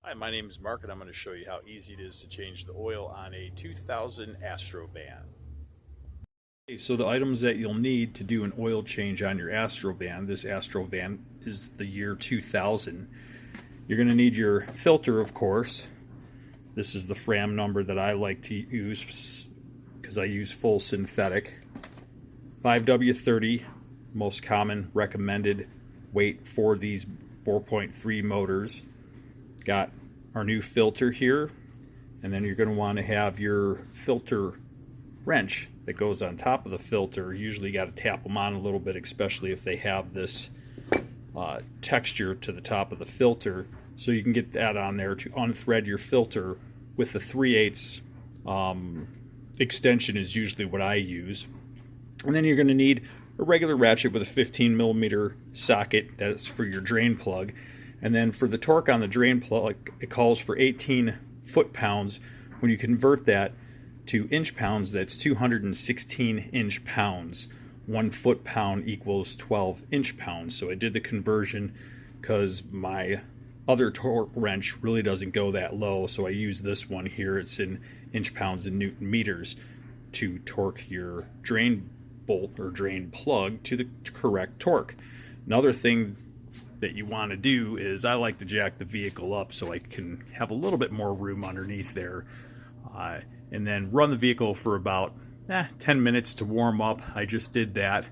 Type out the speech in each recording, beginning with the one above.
Hi, my name is Mark and I'm going to show you how easy it is to change the oil on a 2000 Astro van. Okay, so the items that you'll need to do an oil change on your Astro van, this Astro van is the year 2000. You're going to need your filter, of course. This is the Fram number that I like to use because I use full synthetic. 5W30, most common recommended weight for these 4.3 motors. Got our new filter here, and then you're going to want to have your filter wrench that goes on top of the filter. Usually you got to tap them on a little bit, especially if they have this texture to the top of the filter, so you can get that on there to unthread your filter with the 3/8 extension is usually what I use. And then you're going to need a regular ratchet with a 15mm socket. That's for your drain plug. And then for the torque on the drain plug, it calls for 18 foot-pounds. When you convert that to inch-pounds, that's 216 inch-pounds. 1 foot-pound equals 12 inch-pounds. So I did the conversion because my other torque wrench really doesn't go that low, so I use this one here. It's in inch-pounds and Newton meters to torque your drain bolt or drain plug to the correct torque. Another thing that you want to do is I like to jack the vehicle up so I can have a little bit more room underneath there, and then run the vehicle for about 10 minutes to warm up. I just did that.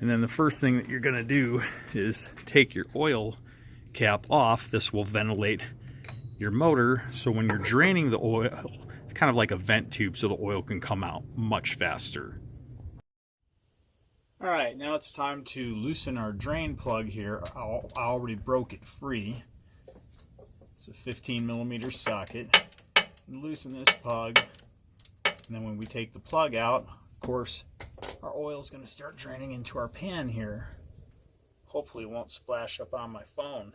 And then the first thing that you're going to do is take your oil cap off. This will ventilate your motor, so when you're draining the oil, it's kind of like a vent tube so the oil can come out much faster. Alright, now it's time to loosen our drain plug here. I already broke it free. It's a 15mm socket. And loosen this plug, and then when we take the plug out, of course, our oil is going to start draining into our pan here. Hopefully it won't splash up on my phone.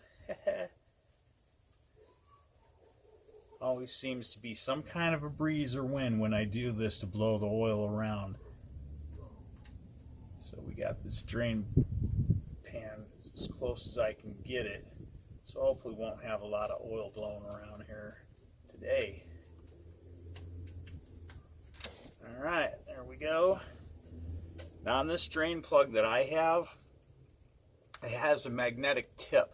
Always seems to be some kind of a breeze or wind when I do this to blow the oil around. So we got this drain pan as close as I can get it. So hopefully we won't have a lot of oil blowing around here today. Alright, there we go. Now on this drain plug that I have, it has a magnetic tip.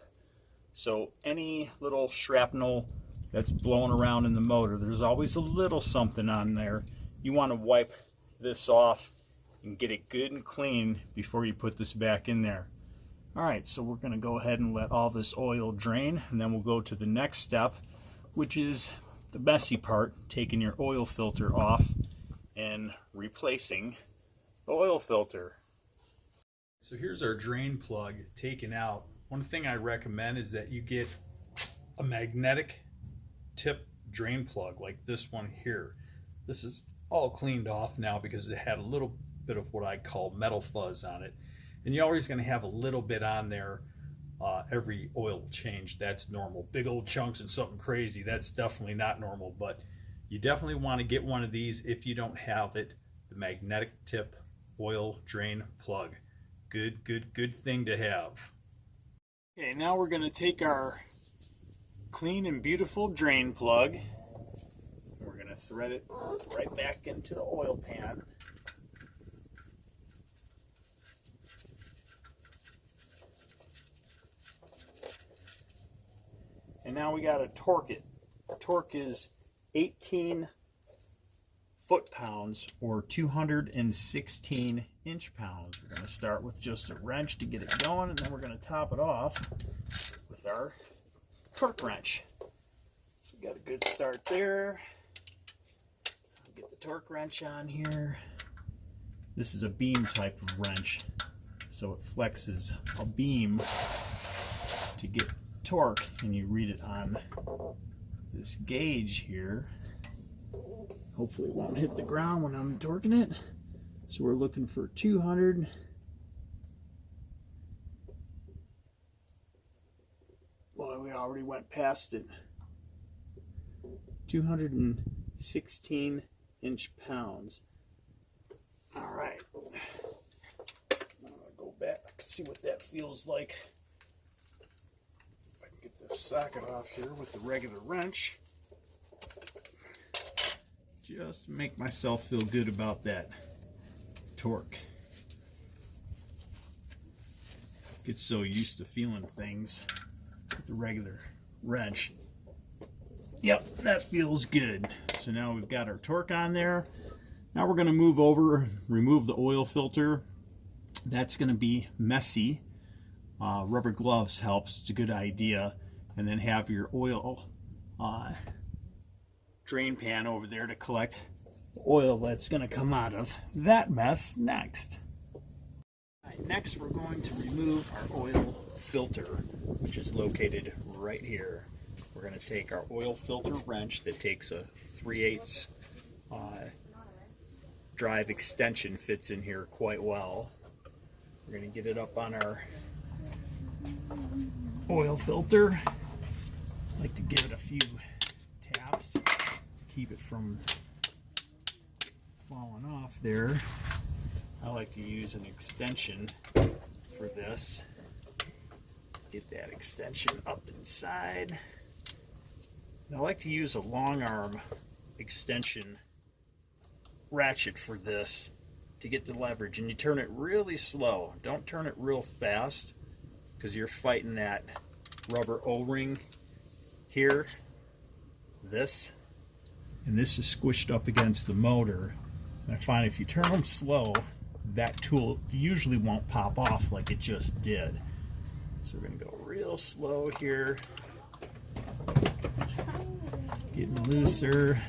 So any little shrapnel that's blowing around in the motor, there's always a little something on there. You want to wipe this off and get it good and clean before you put this back in there. Alright, so we're going to go ahead and let all this oil drain, and then we'll go to the next step, which is the messy part, taking your oil filter off and replacing the oil filter. So here's our drain plug taken out. One thing I recommend is that you get a magnetic tip drain plug like this one here. This is all cleaned off now because it had a little bit of what I call metal fuzz on it, and you're always going to have a little bit on there every oil change. That's normal. Big old chunks and something crazy, that's definitely not normal, but you definitely want to get one of these if you don't have it. The magnetic tip oil drain plug, good thing to have. Okay, now we're going to take our clean and beautiful drain plug, we're going to thread it right back into the oil pan. And now we got to torque it. The torque is 18 foot-pounds or 216 inch-pounds. We're going to start with just a wrench to get it going, and then we're going to top it off with our torque wrench. We got a good start there. I'll get the torque wrench on here. This is a beam type of wrench, so it flexes a beam to get torque, and you read it on this gauge here. Hopefully it won't hit the ground when I'm torquing it. So we're looking for 200. Well, we already went past it. 216 inch-pounds. All right. I'm gonna go back, see what that feels like. this socket off here with the regular wrench. Just make myself feel good about that torque. Get so used to feeling things with the regular wrench. Yep, that feels good. So now we've got our torque on there. Now we're going to move over, remove the oil filter. That's going to be messy. Rubber gloves helps. It's a good idea. And then have your oil drain pan over there to collect the oil that's going to come out of that mess next. All right, next we're going to remove our oil filter, which is located right here. We're going to take our oil filter wrench that takes a 3/8 drive extension, fits in here quite well. We're going to get it up on our oil filter. I like to give it a few taps, keep it from falling off there. I like to use an extension for this. Get that extension up inside. And I like to use a long arm extension ratchet for this to get the leverage, and you turn it really slow. Don't turn it real fast because you're fighting that rubber O-ring here, and this is squished up against the motor. And I find if you turn them slow, that tool usually won't pop off like it just did. So we're going to go real slow here, getting looser.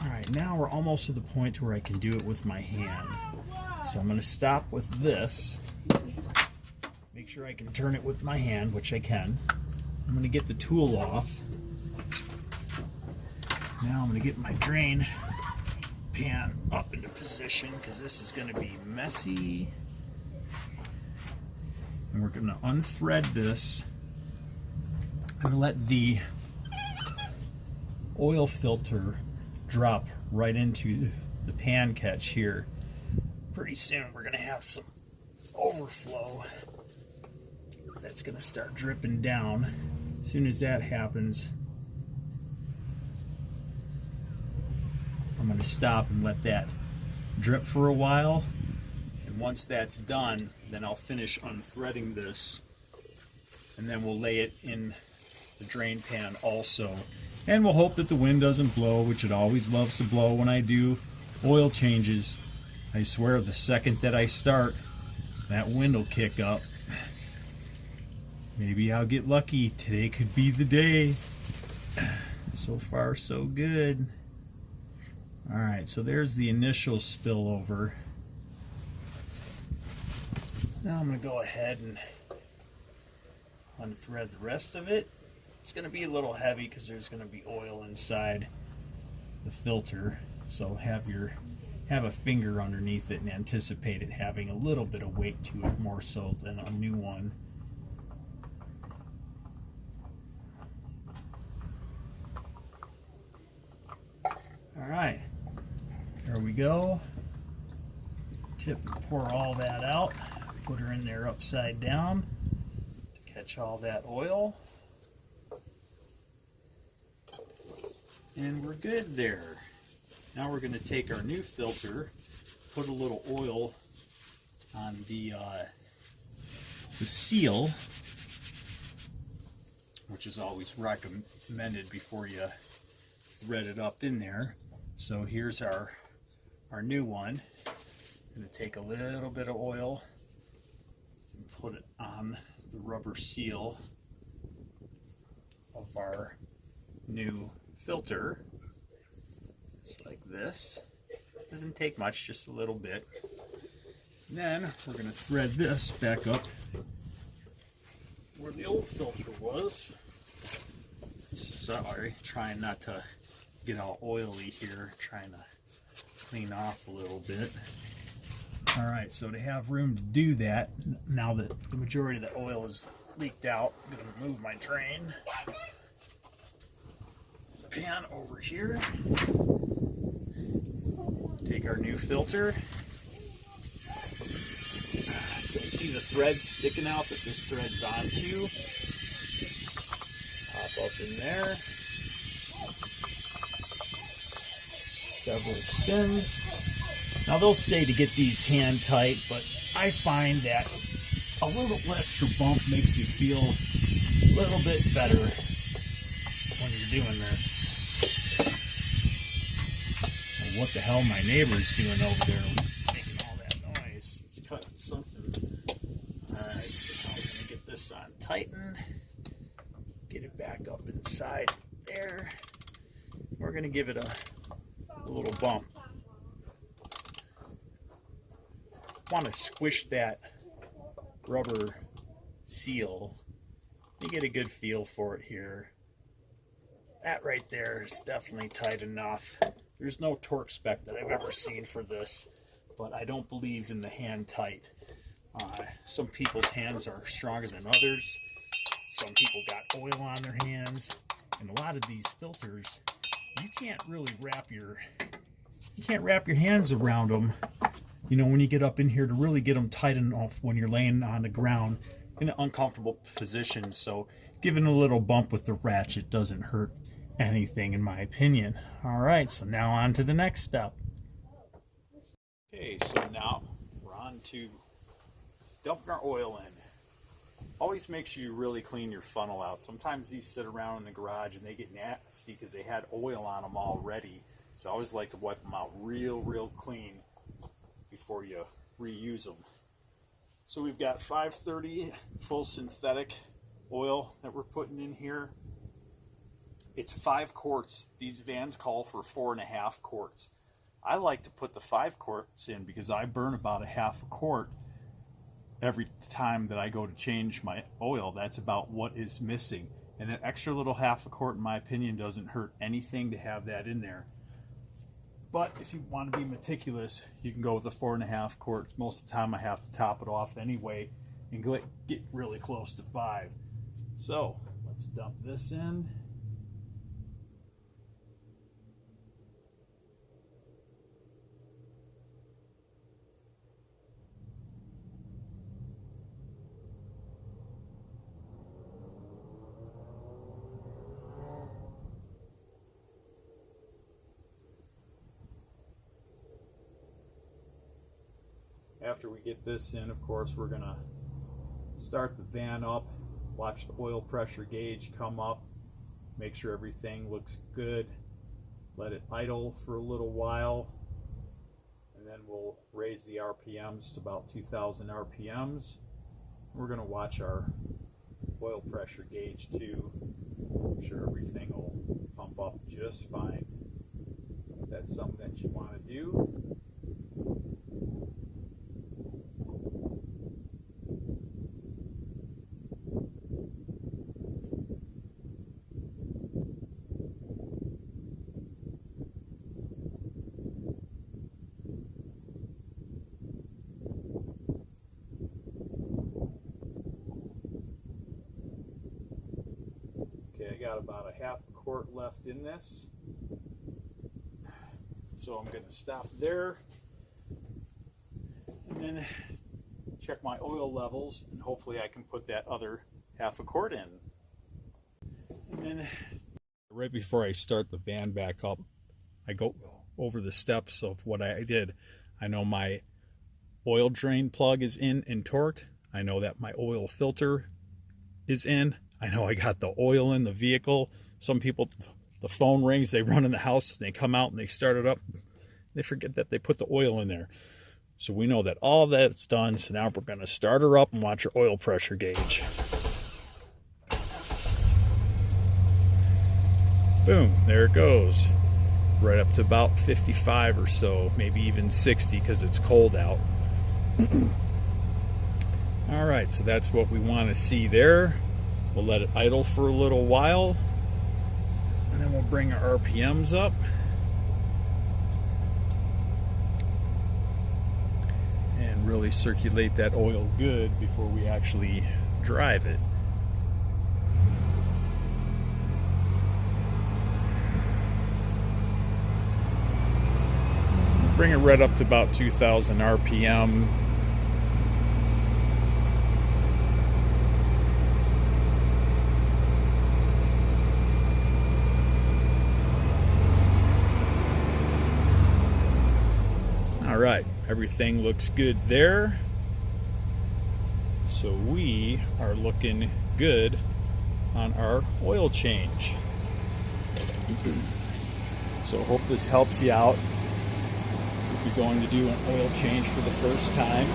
Alright, now we're almost to the point where I can do it with my hand. So I'm going to stop with this. Make sure I can turn it with my hand, which I can. I'm going to get the tool off. Now I'm going to get my drain pan up into position because this is going to be messy. And we're going to unthread this and let the oil filter drop right into the pan catch here. Pretty soon we're going to have some overflow that's going to start dripping down. As soon as that happens, I'm going to stop and let that drip for a while. And once that's done, then I'll finish unthreading this, and then we'll lay it in the drain pan also. And we'll hope that the wind doesn't blow, which it always loves to blow when I do oil changes. I swear the second that I start, that wind will kick up. Maybe I'll get lucky. Today could be the day. So far, so good. Alright, so there's the initial spillover. Now I'm going to go ahead and unthread the rest of it. It's going to be a little heavy because there's going to be oil inside the filter. So have a finger underneath it and anticipate it having a little bit of weight to it, more so than a new one. Alright, there we go. Tip and pour all that out. Put her in there upside down to catch all that oil. And we're good there. Now we're going to take our new filter, put a little oil on the seal, which is always recommended before you thread it up in there. So here's our new one. I'm going to take a little bit of oil and put it on the rubber seal of our new filter, just like this. Doesn't take much, just a little bit. And then we're going to thread this back up where the old filter was. Sorry, trying not to get all oily here, trying to clean off a little bit. Alright, so to have room to do that, now that the majority of the oil is leaked out, I'm going to move my drain pan over here. Take our new filter, You'll see the thread sticking out that this thread's onto. Pop up in there. Several spins. Now they'll say to get these hand tight, but I find that a little extra bump makes you feel a little bit better when you're doing this. And what the hell my neighbor's doing over there making all that noise? It's cutting something. Alright, so I'm going to get this on tighten. Get it back up inside there. We're going to give it a little bump. Want to squish that rubber seal. You get a good feel for it here. That right there is definitely tight enough. There's no torque spec that I've ever seen for this, but I don't believe in the hand tight. Some people's hands are stronger than others. Some people got oil on their hands, and a lot of these filters, you can't really wrap your hands around them. You know, when you get up in here to really get them tight enough when you're laying on the ground in an uncomfortable position. So giving a little bump with the ratchet doesn't hurt anything, in my opinion. All right, so now on to the next step. Okay, so now we're on to dumping our oil in. Always make sure you really clean your funnel out. Sometimes these sit around in the garage and they get nasty because they had oil on them already. So I always like to wipe them out real clean before you reuse them. So we've got 530 full synthetic oil that we're putting in here. It's 5 quarts. These vans call for 4.5 quarts. I like to put the 5 quarts in because I burn about a half a quart every time that I go to change my oil. That's about what is missing. And that extra little half a quart, in my opinion, doesn't hurt anything to have that in there. But if you want to be meticulous, you can go with a 4.5 quarts. Most of the time I have to top it off anyway and get really close to 5. So let's dump this in. After we get this in, of course, we're going to start the van up, watch the oil pressure gauge come up, make sure everything looks good, let it idle for a little while, and then we'll raise the RPMs to about 2,000 RPMs. We're going to watch our oil pressure gauge too. I'm sure everything will pump up just fine. If that's something that you want to do. Got about a half a quart left in this, so I'm going to stop there and then check my oil levels, and hopefully I can put that other half a quart in. And then right before I start the van back up, I go over the steps of what I did. I know my oil drain plug is in and torqued. I know that my oil filter is in. I know I got the oil in the vehicle. Some people, the phone rings, they run in the house, they come out and they start it up. They forget that they put the oil in there. So we know that all that's done. So now we're going to start her up and watch her oil pressure gauge. Boom, there it goes. Right up to about 55 or so, maybe even 60 because it's cold out. All right, so that's what we want to see there. We'll let it idle for a little while, and then we'll bring our RPMs up. And really circulate that oil good before we actually drive it. Bring it right up to about 2,000 RPM. Everything looks good there. So we are looking good on our oil change. So hope this helps you out if you're going to do an oil change for the first time.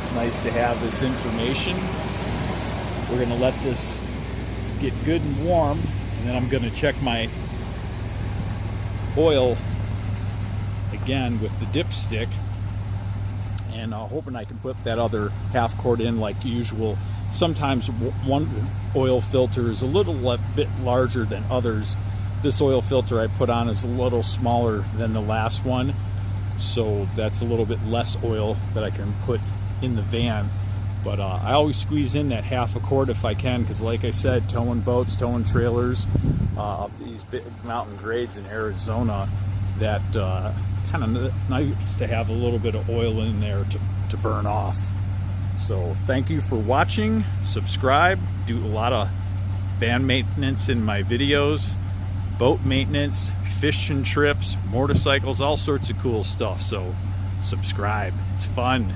It's nice to have this information. We're going to let this get good and warm, and then I'm going to check my oil again with the dipstick, and hoping I can put that other half quart in like usual. Sometimes one oil filter is a little bit larger than others. This oil filter I put on is a little smaller than the last one, so that's a little bit less oil that I can put in the van. But I always squeeze in that half a quart if I can, because like I said, towing boats, towing trailers up these big mountain grades in Arizona, that kind of nice to have a little bit of oil in there to burn off. So thank you for watching. Subscribe. Do a lot of van maintenance in my videos, boat maintenance, fishing trips, motorcycles, all sorts of cool stuff. So subscribe. It's fun.